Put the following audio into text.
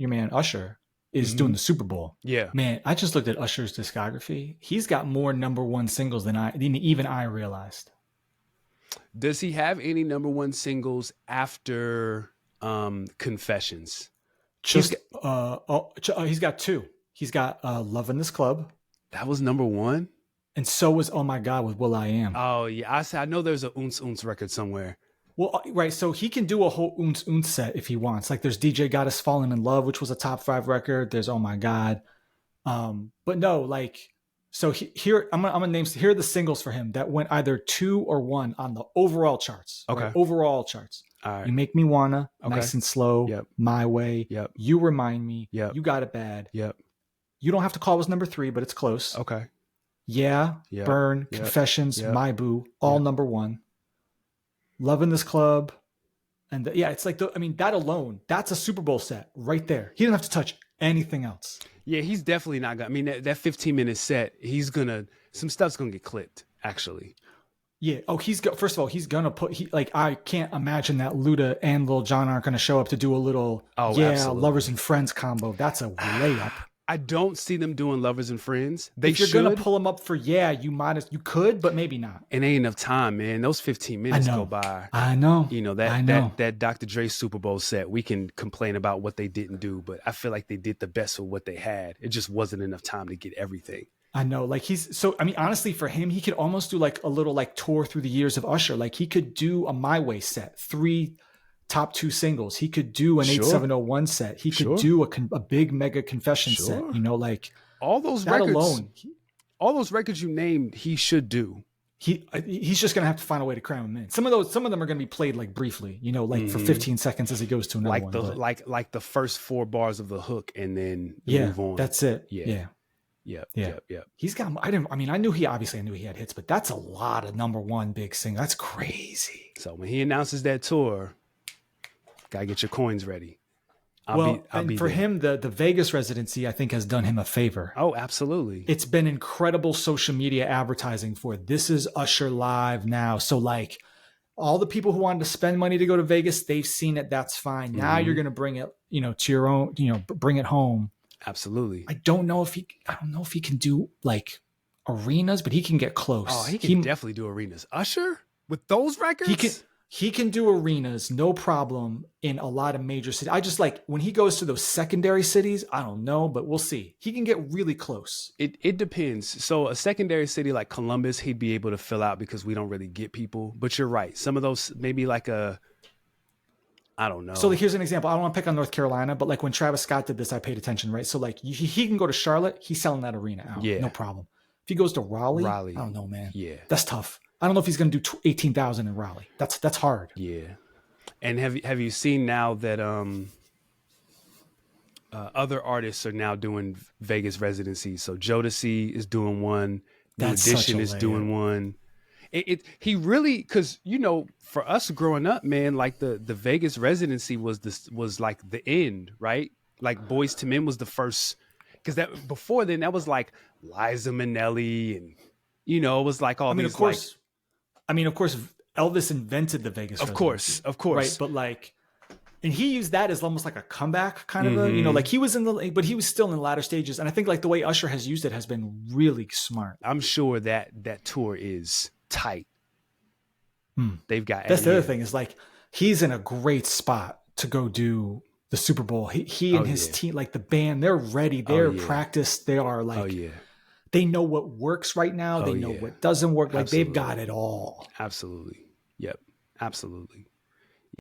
your man Usher is doing the Super Bowl. Yeah. Man, I just looked at Usher's discography. He's got more number one singles than even I realized. Does he have any number one singles after Confessions? Just he's got two. He's got Love in This Club. That was number one? And so was Oh My God with Will I Am. Oh, yeah. I know there's a Unz Unz record somewhere. Well, right. So he can do a whole Unz Unz set if he wants. Like there's DJ Got Us Falling in Love, which was a top 5 record. There's Oh My God. But no, like, so here, I'm gonna name, here are the singles for him that went either 2 or 1 on the overall charts. Okay. Right? Overall charts. All right. You Make Me Wanna, Nice and Slow, Yep. My Way, Yep. You Remind Me, Yep. You Got It Bad. Yep. You Don't Have to Call was number 3, but it's close. Okay. Yeah, Yep. Burn, Yep. Confessions, Yep. My Boo, all Yep. number 1. Love in This Club. And it's like, that alone, that's a Super Bowl set right there. He didn't have to touch anything else. Yeah, he's definitely not gonna. I mean, that 15-minute set, some stuff's gonna get clipped. Actually, Yeah. Oh, first of all, he's gonna I can't imagine that Luda and Lil Jon aren't gonna show up to do a little absolutely. Lovers and Friends combo. That's a layup. I don't see them doing Lovers and Friends. They if you're should. gonna pull them up for you could, but maybe not. It ain't enough time, man. Those 15 minutes go by. I know. You know that Dr. Dre Super Bowl set. We can complain about what they didn't do, but I feel like they did the best with what they had. It just wasn't enough time to get everything. I know. Like honestly, for him, he could almost do like a little like tour through the years of Usher. Like he could do a My Way set, 3 top 2 singles. He could do an 8701 set. He could do a big mega confession set. You know, like all those that records alone. All those records you named, he should do. He's just gonna have to find a way to cram them in. Some of them are gonna be played like briefly, you know, like for 15 seconds as he goes to another one. Like the first 4 bars of the hook, and then move on. That's it. Yep. He's got. I knew he had hits, but that's a lot of number one big single. That's crazy. So when he announces that tour, gotta get your coins ready. I'll be for him, the Vegas residency, I think, has done him a favor. Oh, absolutely. It's been incredible social media advertising for this is Usher live now. So like all the people who wanted to spend money to go to Vegas, they've seen it. That's fine. Now you're going to bring it, to your own, bring it home. Absolutely. I don't know if he can do like arenas, but he can get close. Oh, he can definitely do arenas. Usher with those records? He can do arenas, no problem, in a lot of major cities. I just like when he goes to those secondary cities, I don't know, but we'll see. He can get really close. It depends. So a secondary city like Columbus, he'd be able to fill out because we don't really get people. But you're right. Some of those, maybe like I don't know. So like, here's an example. I don't want to pick on North Carolina, but like when Travis Scott did this, I paid attention, right? So like he can go to Charlotte. He's selling that arena out. Yeah. No problem. If he goes to Raleigh, I don't know, man. Yeah. That's tough. I don't know if he's going to do 18,000 in Raleigh. That's hard. Yeah. And have you seen now that other artists are now doing Vegas residencies? So Jodeci is doing one. New Edition is doing one. He really, because for us growing up, man, like the Vegas residency was like the end, right? Like Boyz II Men was the first, because that before then that was like Liza Minnelli and it was like all these. Of course, Elvis invented the Vegas residency. Of course, right? But like, and he used that as almost like a comeback kind of a, like he was but he was still in the latter stages, and I think like the way Usher has used it has been really smart. I'm sure that tour is tight. They've got. That's the other thing is like he's in a great spot to go do the Super Bowl. He and his team, like the band, they're ready. They're practiced. They are like, they know what works right now. They know what doesn't work. Like they've got it all. Absolutely. Yep. Absolutely.